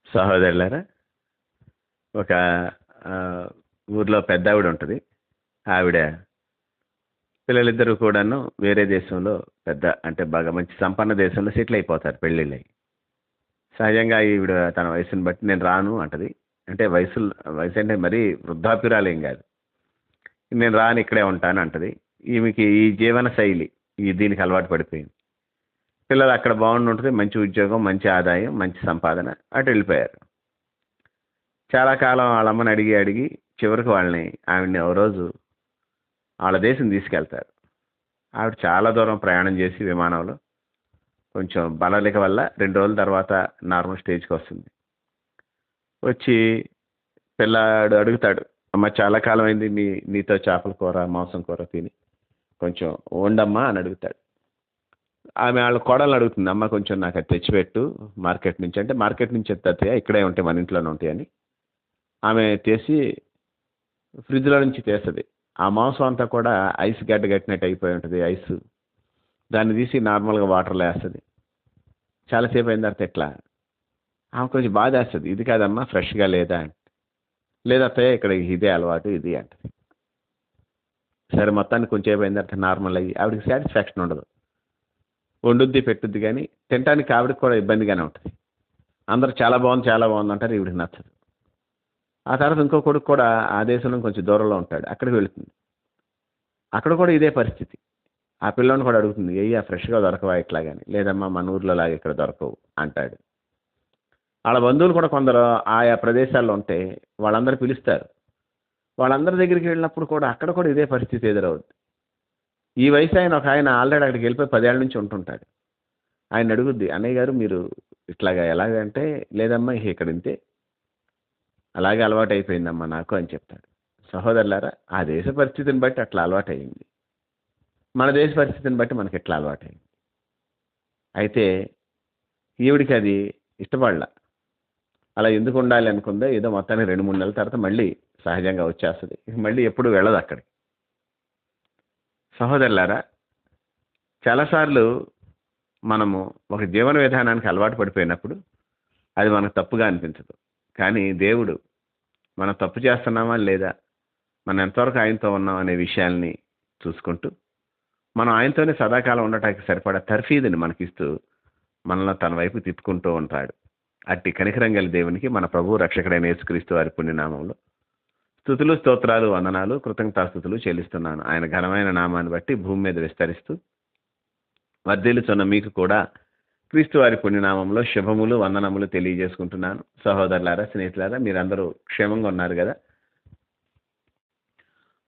సహోదరులారా, ఒక ఆహ్, ఊర్లో పెద్దావిడ ఉంటది. ఆవిడ పిల్లలిద్దరూ కూడాను వేరే దేశంలో అంటే బాగా మంచి సంపన్న దేశంలో సెటిల్ అయిపోతారు పెళ్ళిళ్ళయి. సహజంగా ఈవిడ తన వయసుని బట్టి నేను రాను అంటది. అంటే వయసంటే మరీ వృద్ధాప్యురాలేం గాదు. నేను రాను ఇక్కడే ఉంటాను అంటది. ఈమెకి ఈ జీవన శైలి దీనికి అలవాటు పడిపోయింది. పిల్లలు అక్కడ బాగుండుంటది. మంచి ఉద్యోగం, మంచి ఆదాయం, మంచి సంపాదన. అటెళ్ళిపోయారు. చాలా కాలం వాళ్ళమ్మని అడిగి, అడిగి చివరికి ఆవిడని ఓ రోజు ఆళ్ళ దేశం తీసుకెళ్తారు. ఆవిడ చాలా దూరం ప్రయాణం చేసి విమానంలో కొంచెం బలలిక వల్ల 2 రోజుల తర్వాత నార్మల్ స్టేజ్‌కొస్తుంది. వచ్చి పిల్లాడు అడుగుతాడు, "అమ్మ చాలా కాలం అయింది నీతో చేపల కూర, మాంసం కూర తిని. కొంచెం వండమ్మా" అని అడుగుతాడు. ఆమె ఆళ్ళ కోడల్ని అడుగుతుంది, "అమ్మ కొంచెం నాకది తెచ్చిపెట్టు మార్కెట్ నుంచి." అంటే మార్కెట్ నుంచి ఎత్తే అత్తయ్య ఇక్కడే ఉంటాయి మన ఇంట్లోనే ఉంటాయని. ఆమె తెసి ఫ్రిడ్జ్‌లో నుంచి తీస్తది. ఆ మాంసం అంతా కూడా ఐస్ గడ్డ కట్టినట్టు అయిపోయి ఉంటది ఐసు. దాన్ని తీసి నార్మల్‌గా వాటర్‌లో ఏస్తది. చాలా సేపు అయిన తర్వాత ఇట్లా ఆమెకు కొంచెం బాధేస్తది. "ఇది కాదమ్మా ఫ్రెష్‌గా లేదా" అంటే. "లేదత్తయ్య ఇక్కడ ఇదే అలవాటు ఇది" అంటది. సరే మొత్తానికి కొంచెం సేపు అయిన తర్వాత నార్మల్ అయ్యి ఆవిడకి సాటిస్ఫాక్షన్ ఉండదు. వండుద్ది, పెట్టుద్ది గానీ తినటానికి ఆవిడకి కూడా ఇబ్బందిగానే ఉంటది. అందరూ చాలా బావుంది, చాలా బావుంది అంటారు. ఈవిడకి నచ్చదు. ఆ తర్వాత ఇంకో కొడుకు కూడా ఆ దేశంలో కొంచెం దూరంలో ఉంటాడు. అక్కడికి వెళుతుంది. అక్కడ కూడా ఇదే పరిస్థితి. ఆ పిల్లోడిని కూడా అడుగుతుంది, "ఏయ్యా ఫ్రెష్‌గా దొరకవా ఇట్లాగని?" "లేదమ్మా మన ఊర్లో లాగా ఇక్కడ దొరకవు" అంటాడు. ఆళ్ళ బంధువులు కూడా కొందరు ఆయా ప్రదేశాల్లో ఉంటే వాళ్ళందరూ పిలుస్తారు. వాళ్ళందరి దగ్గరికి వెళ్ళినప్పుడు కూడా అక్కడ కూడా ఇదే పరిస్థితి ఎదురవుద్ది. ఈ వయసాయన ఒకాయన ఆల్రెడీ అక్కడికెళ్ళిపోయి 10 ఏళ్ల నుంచి ఉంటుంటాడు. ఆయన్ని అడుగుద్ది, "అన్నయ్య గారు మీరు ఇట్లాగా ఎలాగంటే" "లేదమ్మా ఇక ఇక్కడ ఇంతే. అలాగే అలవాటయిపోయిందమ్మా నాకు" అని చెప్తాడు. సహోదరులారా, ఆ దేశ పరిస్థితిని బట్టి అట్లా అలవాటయింది. మన దేశ పరిస్థితిని బట్టి మనకిట్లా అలవాటయింది. అయితే ఈవిడికి అది ఇష్టపడలా. అలా ఎందుకుండాలి అనుకుందో ఏదో మొత్తానికి 2, 3 నెలల తర్వాత మళ్ళీ సహజంగా వచ్చేస్తది. ఇక మళ్ళీ ఎప్పుడు వెళ్ళదక్కడికి. సహోదరులారా, చాలా సార్లు మనము ఒక జీవన విధానానికి అలవాటు పడిపోయినప్పుడు అది మనకు తప్పుగా అనిపించదు. కానీ దేవుడు మనం తప్పు చేస్తున్నామా లేదా? మనం ఎంతవరకు ఆయనతో ఉన్నాం అనే విషయాల్ని చూసుకుంటూ, మనం ఆయనతోనే సదాకాలం ఉండటానికి సరిపడా తర్ఫీదుని మనకిస్తూ, మనల్ని తన వైపు తిప్పుకుంటూ ఉంటాడు. అట్టి కనికరం గల దేవునికి మన ప్రభువు రక్షకుడైన యేసుక్రీస్తు వారి పుణ్యనామంలో స్తుతులు, స్తోత్రాలు, వందనాలు, కృతజ్ఞతాస్తుతులు చెల్లిస్తున్నాను. ఆయన ఘనమైన నామాన్ని బట్టి భూమి మీద విస్తరిస్తూ వర్ధిల్లుచున్న మీకు కూడా క్రీస్తు వారి పుణ్యనామంలో శుభములు, వందనములు తెలియజేసుకుంటున్నాను. సహోదరులారా, స్నేహితులారా మీరందరూ క్షేమంగా ఉన్నారు గదా!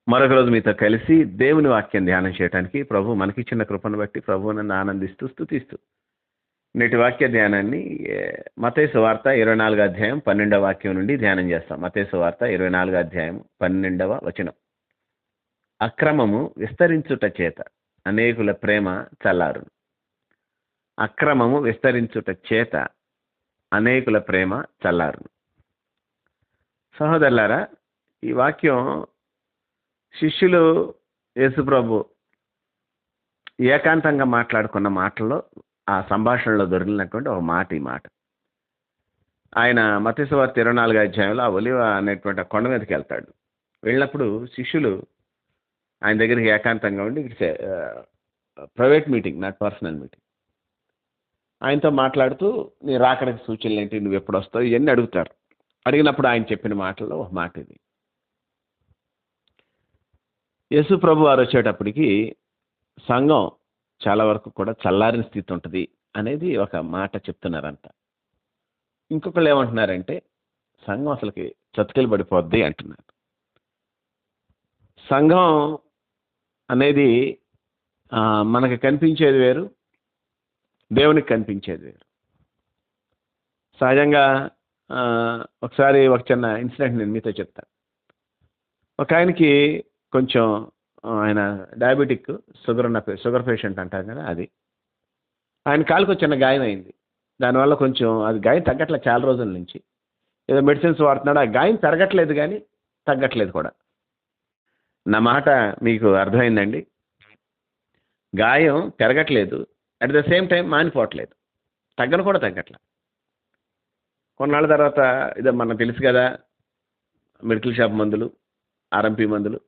మరొక రోజు మీతో కలిసి దేవుని వాక్యం ధ్యానం చేయడానికి ప్రభు మనకిచ్చిన కృపను బట్టి ప్రభువునందు ఆనందిస్తూ, స్తుతిస్తూ నేటి వాక్య ధ్యానాన్ని మత్తయి సువార్త 24వ అధ్యాయం 12వ వాక్యం నుండి ధ్యానం చేస్తాం. మత్తయి సువార్త 24వ అధ్యాయం 12వ వచనం. అక్రమము విస్తరించుట చేత అనేకుల ప్రేమ చల్లారును. అక్రమము విస్తరించుట చేత అనేకుల ప్రేమ చల్లారును. సహోదరులారా, ఈ వాక్యం శిష్యులు యేసుప్రభు ఏకాంతంగా మాట్లాడుకున్న మాటల్లో ఆ సంభాషణలో దొరికినటువంటి ఒక మాట ఈ మాట. ఆయన మత్తయి సువార్త 24వ అధ్యాయంలో ఆ ఒలివ అనేటువంటి కొండ మీదకి వెళ్తాడు. వెళ్ళినప్పుడు శిష్యులు ఆయన దగ్గరికి ఏకాంతంగా ఉండి private meeting, not personal meeting. ఆయనతో మాట్లాడుతూ నీ రాకడానికి సూచనలు ఏంటి, నువ్వు ఎప్పుడు వస్తావు, ఇవన్నీ అడుగుతారు. అడిగినప్పుడు ఆయన చెప్పిన మాటల్లో ఒక మాట ఇది. యేసు ప్రభు వారు వచ్చేటప్పటికి సంఘం చాలా వరకు కూడా చల్లారిన స్థితి ఉంటుంది అనేది ఒక మాట చెప్తున్నారంట. ఇంకొకళ్ళు ఏమంటున్నారంటే సంఘం అసలుకి చతికిల పడిపోద్ది అంటున్నారు. సంఘం అనేది మనకు కనిపించేది వేరు, దేవునికి కనిపించేది వేరు. సహజంగా ఒకసారి ఒక చిన్న ఇన్సిడెంట్ నేను మీతో చెప్తాను. ఒక ఆయనకి కొంచెం ఆయన డయాబెటిక్, షుగర్ పేషెంట్ అంటారు కదా అది. ఆయన కాలుకు చిన్న గాయం అయింది. దానివల్ల కొంచెం అది గాయం తగ్గట్లేదు చాలా రోజుల నుంచి. ఏదో మెడిసిన్స్ వాడుతున్నాడు. ఆ గాయం పెరగట్లేదు కానీ తగ్గట్లేదు కూడా. నా మాట మీకు అర్థమైందండి? గాయం పెరగట్లేదు, అట్ ద సేమ్ టైం మానిపోవట్లేదు, తగ్గను కూడా తగ్గట్లేదు. కొన్నాళ్ళ తర్వాత ఇదో మనకు తెలుసు కదా, మెడికల్ షాప్ మందులు, ఆర్ఎంపీ మందులు,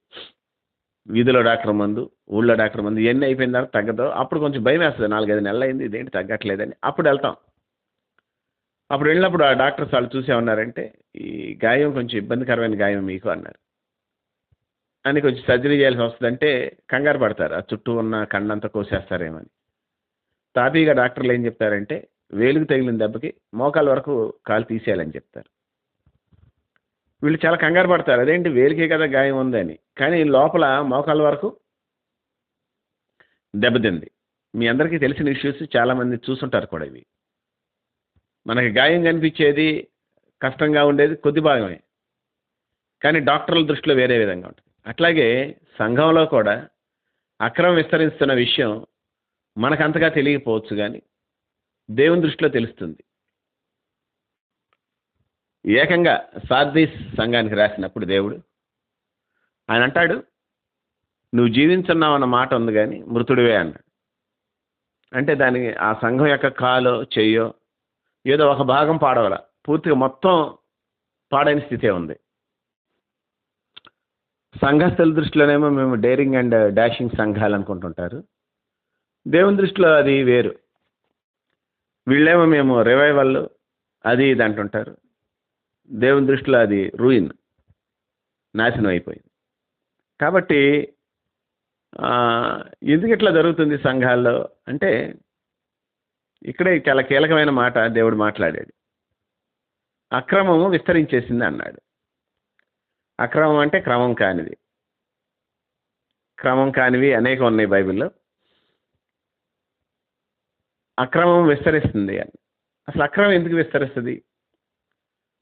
వీధిలో డాక్టర్ మందు, ఊళ్ళో డాక్టర్ మందు, ఇవన్నీ అయిపోయిన తర్వాత తగ్గదు. అప్పుడు కొంచెం భయం వేస్తుంది, 4-5 నెలలు అయింది ఇదేంటి తగ్గట్లేదని. అప్పుడు వెళ్తాం. అప్పుడు వెళ్ళినప్పుడు ఆ డాక్టర్స్ వాళ్ళు చూసేమన్నారంటే, ఈ గాయం కొంచెం ఇబ్బందికరమైన గాయం మీకు అన్నారు. అని కొంచెం సర్జరీ చేయాల్సి వస్తుందంటే కంగారు పడతారు, ఆ చుట్టూ ఉన్న కండంతా కోసేస్తారేమని. తాపీగా డాక్టర్లు ఏం చెప్తారంటే, వేలుకు తగిలిన దెబ్బకి మోకాల వరకు కాలు తీసేయాలని చెప్తారు. వీళ్ళు చాలా కంగారు పడతారు, అదేంటి వేలికే కదా గాయం ఉందని. కానీ లోపల మోకాల వరకు దెబ్బతింది. మీ అందరికీ తెలిసిన ఇష్యూస్, చాలామంది చూసుంటారు కూడా ఇవి. మనకి గాయం కనిపించేది, కష్టంగా ఉండేది కొద్ది భాగమే, కానీ డాక్టర్ల దృష్టిలో వేరే విధంగా ఉంటుంది. అట్లాగే సంఘంలో కూడా అక్రమం విస్తరిస్తున్న విషయం మనకంతగా తెలియకపోవచ్చు, కానీ దేవుని దృష్టిలో తెలుస్తుంది. ఏకంగా సార్దీస్ సంఘానికి రాసినప్పుడు దేవుడు ఆయన అంటాడు, నువ్వు జీవించున్నావు అన్న మాట ఉంది కానీ మృతుడివే అన్నాడు. అంటే దానికి ఆ సంఘం యొక్క కాలో చెయ్యో ఏదో ఒక భాగం పాడవల, పూర్తిగా మొత్తం పాడైన స్థితే ఉంది. సంఘస్థుల దృష్టిలోనేమో మేము డేరింగ్ అండ్ డాషింగ్ సంఘాలు అనుకుంటుంటారు, దేవుని దృష్టిలో అది వేరు. వీళ్ళేమో మేము రివైవల్ అది ఇది అంటుంటారు, దేవుని దృష్టిలో అది రూయిన్, నాశనం అయిపోయింది. కాబట్టి ఎందుకు ఇట్లా జరుగుతుంది సంఘాల్లో అంటే, ఇక్కడే చాలా కీలకమైన మాట దేవుడు మాట్లాడాడు. అక్రమము విస్తరించేసింది అన్నాడు. అక్రమం అంటే క్రమం కానిది. క్రమం కానివి అనేకం ఉన్నాయి బైబిల్లో. అక్రమం విస్తరిస్తుంది అని. అసలు అక్రమం ఎందుకు విస్తరిస్తుంది?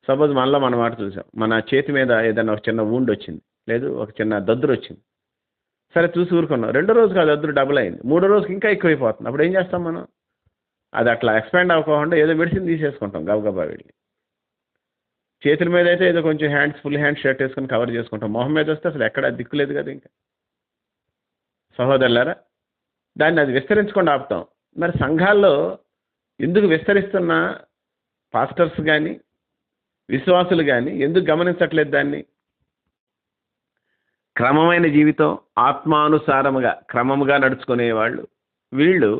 సపోజ్ మనలో మన మాట చూసాం, మన చేతి మీద ఏదైనా ఒక చిన్న వూండ్ వచ్చింది, లేదు ఒక చిన్న దద్దురు వచ్చింది. సరే చూసి ఊరుకున్నాం, 2వ రోజుకి ఆ దద్దురు డబుల్ అయింది, 3వ రోజుకి ఇంకా ఎక్కువైపోతుంది. అప్పుడు ఏం చేస్తాం మనం? అది అట్లా ఎక్స్పాండ్ అవ్వకుండా ఏదో మెడిసిన్ తీసేసుకుంటాం గబగబా వెళ్ళి. చేతుల మీద అయితే ఏదో కొంచెం ఫుల్ హ్యాండ్స్ షర్ట్ వేసుకొని కవర్ చేసుకుంటాం, మొహం మీద వస్తే అసలు ఎక్కడ దిక్కులేదు కదా. ఇంకా సహోదరులారా, దాన్ని అది విస్తరించకుండా ఆపుతాం. మరి సంఘాల్లో ఎందుకు విస్తరిస్తున్న పాస్టర్స్ కానీ విశ్వాసులు కానీ ఎందుకు గమనించట్లేదు దాన్ని? క్రమమైన జీవితం, ఆత్మానుసారముగా క్రమముగా నడుచుకునేవాళ్ళు వీళ్ళు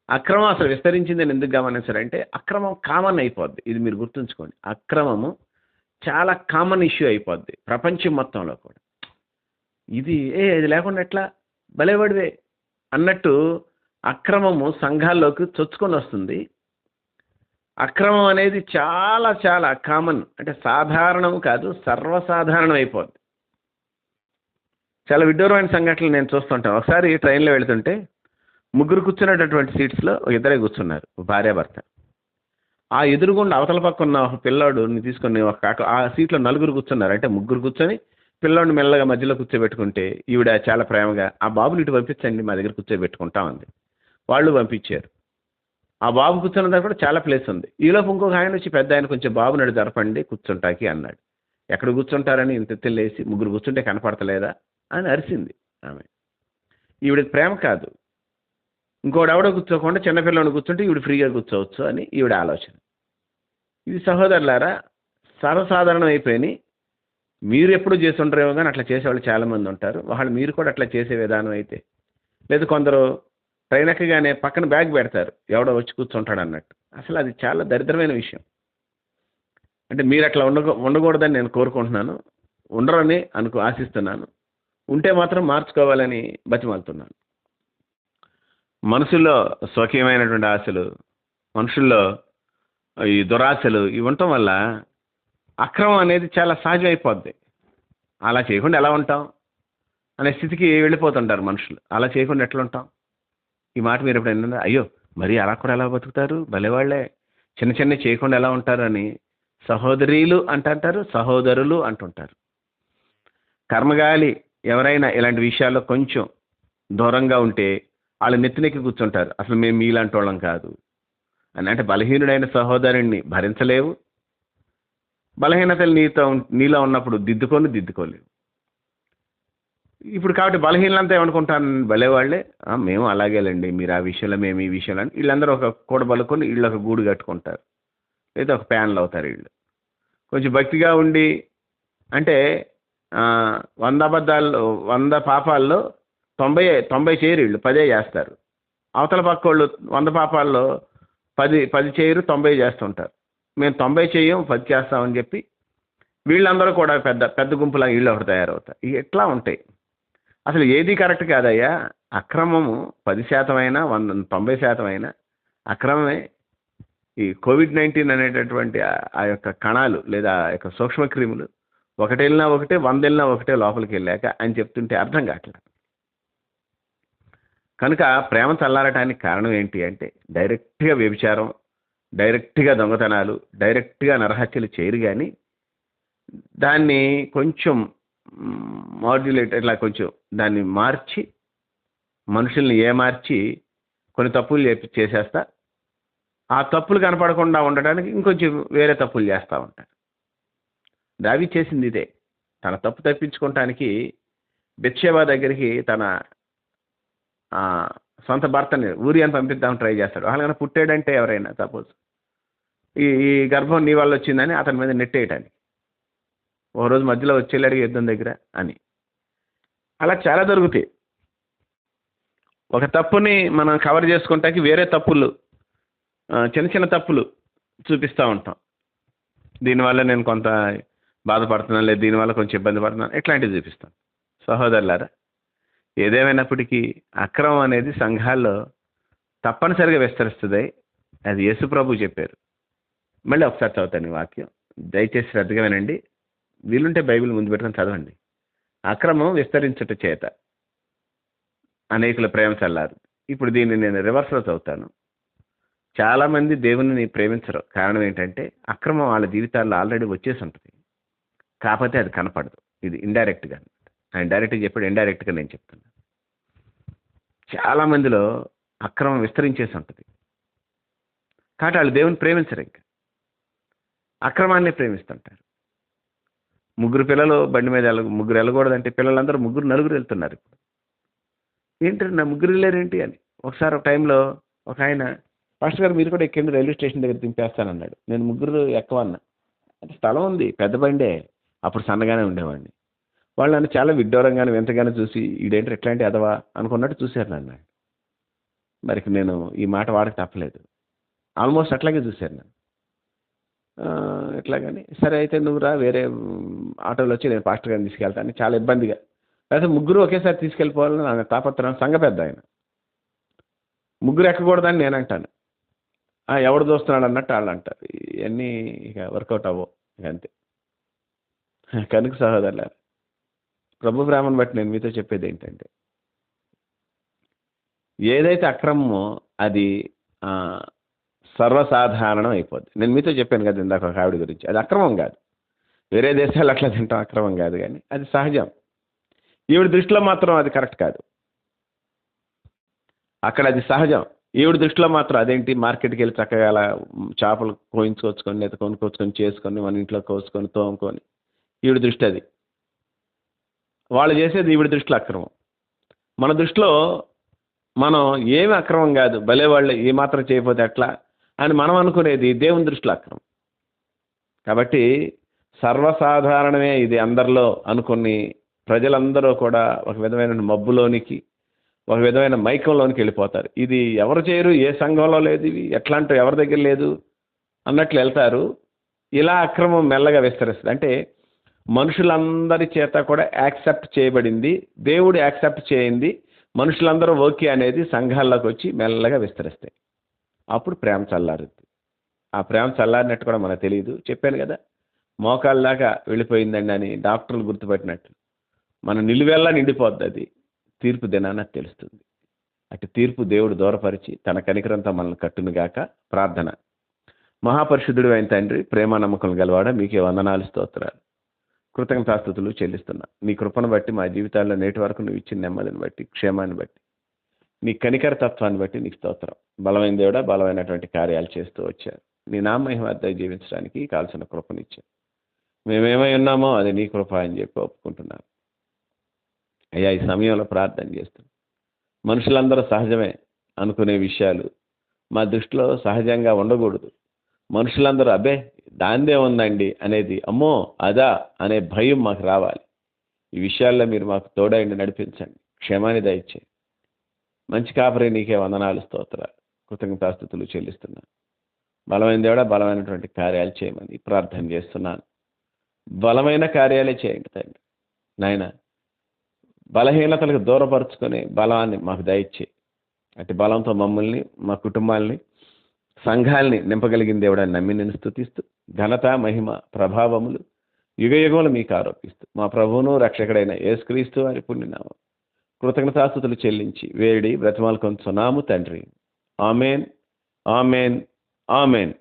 అక్రమం అసలు విస్తరించిందని ఎందుకు గమనించారంటే, అక్రమం కామన్ అయిపోద్ది. ఇది మీరు గుర్తుంచుకోండి, అక్రమము చాలా కామన్ ఇష్యూ అయిపోద్ది ప్రపంచం మొత్తంలో కూడా. ఇది ఇది లేకుండా ఎట్లా, భలేవాడివే అన్నట్టు అక్రమము సంఘాల్లోకి చొచ్చుకొని వస్తుంది. అక్రమం అనేది చాలా చాలా కామన్, అంటే సాధారణం కాదు, సర్వసాధారణం అయిపోద్ది. చాలా విడ్డూరమైన సంఘటనలు నేను చూస్తుంటాను. ఒకసారి ట్రైన్లో వెళుతుంటే ముగ్గురు కూర్చున్నటువంటి సీట్స్లో ఇద్దరే కూర్చున్నారు, భార్యాభర్త. ఆ ఎదురుగుండా అవతల పక్క ఉన్న ఒక పిల్లాడుని తీసుకొని ఆ సీట్లో 4 కూర్చున్నారు. అంటే ముగ్గురు కూర్చొని పిల్లోడిని మెల్లగా మధ్యలో కూర్చోబెట్టుకుంటే ఈవిడ చాలా ప్రేమగా, ఆ బాబుని ఇటు పంపించండి మా దగ్గర కూర్చోబెట్టుకుంటా ఉంది. వాళ్ళు పంపించారు. ఆ బాబు కూర్చున్న దగ్గర కూడా చాలా ప్లేస్ ఉంది. ఈలోపు ఇంకొక ఆయన వచ్చి, పెద్ద ఆయన, కొంచెం బాబు నడు జరపండి కూర్చుంటాకి అన్నాడు. ఎక్కడ కూర్చుంటారని ఇంత తెల్లేసి, ముగ్గురు కూర్చుంటే కనపడతలేదా అని అరిసింది ఆమె. ఈవిడకి ప్రేమ కాదు, ఇంకోటి ఎవడో కూర్చోకుండా చిన్నపిల్లని కూర్చుంటే ఈవిడ ఫ్రీగా కూర్చోవచ్చు అని ఈవిడ ఆలోచన. ఇది సహోదరులారా సర్వసాధారణం అయిపోయినాయి. మీరు ఎప్పుడు చేసి ఉంటారేమో కానీ అట్లా చేసేవాళ్ళు చాలామంది ఉంటారు. మీరు కూడా అట్లా చేసే విధానం అయితే, లేదు కొందరు ట్రైన్ ఎక్కగానే పక్కన బ్యాగ్ పెడతారు, ఎవడో వచ్చి కూర్చుంటాడు అన్నట్టు. అసలు అది చాలా దరిద్రమైన విషయం. అంటే మీరు అట్లా ఉండకూడదని నేను కోరుకుంటున్నాను, ఉండరని ఆశిస్తున్నాను. ఉంటే మాత్రం మార్చుకోవాలని బతిమాలుతున్నాను. మనుషుల్లో స్వకీయమైనటువంటి ఆశలు, మనుషుల్లో ఈ దురాశలు ఇవి ఉండటం వల్ల అక్రమం అనేది చాలా సహజం అయిపోద్ది. అలా చేయకుండా ఎలా ఉంటాం అనే స్థితికి వెళ్ళిపోతుంటారు మనుషులు. అలా చేయకుండా ఎట్లా ఉంటాం? ఈ మాట మీరు ఎప్పుడైనా, అయ్యో మరి అలా కూడా ఎలా బతుకుతారు, భలేవాళ్లే, చిన్న చిన్న చేయకుండా ఎలా ఉంటారు అని సహోదరీలు అంటుంటారు, సహోదరులు అంటుంటారు. కర్మగాలి ఎవరైనా ఇలాంటి విషయాల్లో కొంచెం దూరంగా ఉంటే వాళ్ళు నెత్తినెక్కి కూర్చుంటారు, అసలు మేము మీలాంటి వాళ్ళం కాదు అని. అంటే బలహీనుడైన సహోదరుణ్ణి భరించలేవు, బలహీనతలు నీలో ఉన్నప్పుడు దిద్దుకోలేవు. ఇప్పుడు కాబట్టి బలహీనలంతా ఏమనుకుంటాను, భలేవాళ్లే, మేము అలాగేలేండి, మీరు ఆ విషయంలో మేము ఈ విషయంలో, వీళ్ళందరూ ఒక కూడబలుకొని వీళ్ళు ఒక గూడు కట్టుకుంటారు. లేదా ఒక ప్యానల్ అవుతారు వీళ్ళు. కొంచెం భక్తిగా ఉండి అంటే 100 అబద్ధాల్లో 100 పాపాల్లో 90 చేయరు వీళ్ళు, 10 చేస్తారు. అవతల పక్కోళ్ళు 100 పాపాల్లో 10 చేయరు, 90 చేస్తుంటారు. మేము 90 చెయ్యం, 10 చేస్తామని చెప్పి వీళ్ళందరూ కూడా పెద్ద పెద్ద గుంపులా వీళ్ళు ఒకటి తయారవుతారు. ఇవి ఎట్లా ఉంటాయి? అసలు ఏది కరెక్ట్ కాదయ్యా. అక్రమము 10% అయినా 90% అయినా అక్రమమే. ఈ కోవిడ్-19 అనేటటువంటి ఆ యొక్క కణాలు లేదా ఆ యొక్క సూక్ష్మక్రిములు ఒకటి వెళ్ళినా ఒకటే, 100 వెళ్ళినా ఒకటే లోపలికి వెళ్ళాక అని చెప్తుంటే అర్థం కావట్లేదు. కనుక ప్రేమ చల్లారటానికి కారణం ఏంటి అంటే డైరెక్ట్గా వ్యభిచారం, డైరెక్ట్గా దొంగతనాలు, డైరెక్ట్గా నరహత్యలు చేయరు. కానీ దాన్ని కొంచెం మాడ్యులేట్, ఇట్లా కొంచెం దాన్ని మార్చి మనుషుల్ని ఏమార్చి కొన్ని తప్పులు చేసేస్తా, ఆ తప్పులు కనపడకుండా ఉండడానికి ఇంకొంచెం వేరే తప్పులు చేస్తూ ఉంటారు. దావీదు చేసింది ఇదే. తన తప్పు తప్పించుకోవటానికి బెత్షెబా దగ్గరికి తన సొంత భర్తని ఊరియాని పంపిద్దామని ట్రై చేస్తాడు. అలాగైనా పుట్టాడంటే ఎవరైనా సపోజ్ ఈ గర్భం నీ వల్ల వచ్చిందని అతని మీద నెట్టేయటానికి, ఓ రోజు మధ్యలో వచ్చేళ్ళాడు యుద్ధం దగ్గర అని. అలా చాలా దొరుకుతాయి. ఒక తప్పుని మనం కవర్ చేసుకుంటానికి వేరే తప్పులు, చిన్న చిన్న తప్పులు చూపిస్తూ ఉంటాం. దీనివల్ల నేను కొంత బాధపడుతున్నాను, లేదు దీనివల్ల కొంచెం ఇబ్బంది పడుతున్నాను, ఇట్లాంటివి చూపిస్తాం. సహోదరులారా, ఏదేమైనప్పటికీ అక్రమం అనేది సంఘాల్లో తప్పనిసరిగా విస్తరిస్తుంది. అది యేసుప్రభు చెప్పారు. మళ్ళీ ఒకసారి చదువుతాను ఈ వాక్యం, దయచేసి శ్రద్ధగా వినండి. వీలుంటే బైబిల్ ముందు పెట్టుకొని చదవండి. అక్రమం విస్తరించుట చేత అనేకుల ప్రేమ చల్లారు. ఇప్పుడు దీన్ని నేను రివర్స్లో చదువుతాను. చాలామంది దేవుని ప్రేమించరు. కారణం ఏంటంటే అక్రమం వాళ్ళ జీవితాల్లో ఆల్రెడీ వచ్చేసి ఉంటుంది, కాకపోతే అది కనపడదు. ఇది ఇండైరెక్ట్గా, ఆయన డైరెక్ట్గా చెప్పాడు, ఇండైరెక్ట్గా నేను చెప్తున్నాను. చాలామందిలో అక్రమం విస్తరించేసి ఉంటుంది, కాబట్టి వాళ్ళు దేవుని ప్రేమించరు, ఇంకా అక్రమాన్ని ప్రేమిస్తుంటారు. ముగ్గురు పిల్లలు బండి మీద ముగ్గురు వెళ్ళకూడదంటే పిల్లలందరూ నలుగురు వెళ్తున్నారు. ఇప్పుడు ఏంటంటే నా ముగ్గురు వెళ్ళారేంటి అని. ఒకసారి ఒక టైంలో ఒక ఆయన, పాస్టర్ గారు మీరు కూడా ఎక్కండి, రైల్వే స్టేషన్ దగ్గర దింపేస్తానన్నాడు. నేను ముగ్గురు ఎక్కవన్నా, అంటే స్థలం ఉంది, పెద్ద బండే, అప్పుడు సన్నగానే ఉండేవాడిని. వాళ్ళు నన్ను చాలా విడ్డూరంగానే వింతగానే చూసి ఇదేంటి ఎట్లాంటి అదవా అనుకున్నట్టు చూశారు నన్ను. మరి నేను ఈ మాట వాడక తప్పలేదు. ఆల్మోస్ట్ అట్లాగే చూశారు నన్ను. ఎట్లాగని సరే అయితే నువ్వు రా, వేరే ఆటోలో వచ్చి నేను పాస్టర్ గారిని తీసుకెళ్తాను. చాలా ఇబ్బందిగా, అయితే ముగ్గురు ఒకేసారి తీసుకెళ్ళిపోవాలని నా తాపత్రం. సంఘ పెద్ద ఆయన, ముగ్గురు ఎక్కకూడదని నేను అంటాను. ఎవడు చూస్తున్నాడు అన్నట్టు వాళ్ళు అంటారు. ఇవన్నీ ఇక వర్కౌట్ అవ్వవు, ఇక అంతే. కనుక సహోదరులారా, ప్రభు ప్రేమను బట్టి నేను మీతో చెప్పేది ఏంటంటే, ఏదైతే అక్రమమో అది సర్వసాధారణం అయిపోద్ది. నేను మీతో చెప్పాను కదా ఇందాక ఒక ఆవిడ గురించి, అది అక్రమం కాదు. వేరే దేశాలు అట్లా తింటాం అక్రమం కాదు, కానీ అది సహజం. ఈవిడ దృష్టిలో మాత్రం అది కరెక్ట్ కాదు. అక్కడ అది సహజం. ఈవిడ దృష్టిలో మాత్రం అదేంటి, మార్కెట్కి వెళ్ళి చక్కగా అలా చేపలు కోయించుకొచ్చుకొని లేదా కొనుక్కొచ్చుకొని చేసుకొని మన ఇంట్లో కోసుకొని తోముకొని, ఈవిడ దృష్టి అది. వాళ్ళు చేసేది ఈవిడ దృష్టిలో అక్రమం. మన దృష్టిలో మనం ఏమి అక్రమం కాదు, భలే వాళ్ళు ఏ మాత్రం చేయకపోతే ఎట్లా అని మనం అనుకునేది దేవుని దృష్టిలో అక్రమం. కాబట్టి సర్వసాధారణమే ఇది అందరిలో అనుకుని ప్రజలందరూ కూడా ఒక విధమైన మబ్బులోనికి, ఒక విధమైన మైకంలోనికి వెళ్ళిపోతారు. ఇది ఎవరు చేయరు, ఏ సంఘంలో లేదు, ఇవి ఎట్లాంటి ఎవరి దగ్గర లేదు అన్నట్లు వెళ్తారు. ఇలా అక్రమం మెల్లగా విస్తరిస్తుంది. అంటే మనుషులందరి చేత కూడా యాక్సెప్ట్ చేయబడింది, దేవుడు యాక్సెప్ట్ చేయింది, మనుషులందరూ ఓకే అనేది సంఘాల్లోకి వచ్చి మెల్లగా విస్తరిస్తాయి. అప్పుడు ప్రేమ చల్లారుద్ది. ఆ ప్రేమ చల్లారినట్టు కూడా మనకు తెలియదు. చెప్పాను కదా, మోకాళ్ళ దాకా వెళ్ళిపోయిందండి అని డాక్టర్లు గుర్తుపట్టినట్టు మన నిలువెల్లా నిండిపోద్ది. అది తీర్పు దినాన తెలుస్తుంది. అటు తీర్పు దేవుడు దూరపరిచి తన కనికరంతో మనల్ని కట్టునుగాక. ప్రార్థన. మహాపరిశుద్ధుడు అయిన తండ్రి, ప్రేమ నమ్మకం గలవాడ, మీకే వందనాలు, స్తోత్రాలు, కృతజ్ఞతాస్తుతులు చెల్లిస్తున్నా. నీ కృపను బట్టి, మా జీవితాల్లో నేటి వరకు నువ్వు ఇచ్చిన నెమ్మదిని బట్టి, క్షేమాన్ని బట్టి, నీ కనికర తత్వాన్ని బట్టి నీకు స్తోత్రం. బలమైన దేవుడా, బలమైనటువంటి కార్యాలు చేస్తూ వచ్చారు. నీ నామహిమ వద్ద జీవించడానికి కావాల్సిన కృపనిచ్చారు. మేమేమై ఉన్నామో అది నీ కృప అని చెప్పి ఒప్పుకుంటున్నాను. అయ్యా, ఈ సమయంలో ప్రార్థన చేస్తున్నాం. మనుషులందరూ సహజమే అనుకునే విషయాలు మా దృష్టిలో సహజంగా ఉండకూడదు. మనుషులందరూ అబ్బే దాందే ఉందండి అనేది, అమ్మో అదా అనే భయం మాకు రావాలి. ఈ విషయాల్లో మీరు మాకు తోడైండి నడిపించండి. క్షేమాన్ని దయచేయండి. మంచి కాపరి నీకే వందనాలు, స్తోత్రాలు, కృతజ్ఞతాస్తుతులు చెల్లిస్తున్నాను. బలమైన దేవుడా, బలమైనటువంటి కార్యాలు చేయమని ప్రార్థన చేస్తున్నాను. బలమైన కార్యాలే చేయండి తండ్రి. నాయన, బలహీనతలకు దూరపరుచుకునే బలాన్ని మాకు దయచేయి. అట్టి బలంతో మమ్మల్ని, మా కుటుంబాల్ని, సంఘాల్ని నింపగలిగిన దేవుడాన్ని నమ్మి నేను స్తుతిస్తూ, ఘనత, మహిమ, ప్రభావములు యుగయుగములు మీకు ఆరోపిస్తూ, మా ప్రభువును రక్షకుడైన యేసుక్రీస్తు వారి పుణ్యనామం కృతజ్ఞతాస్తుతులు చెల్లించి వేడి బ్రతిమాలు కొంచున్నాము తండ్రి. Amen, amen, amen.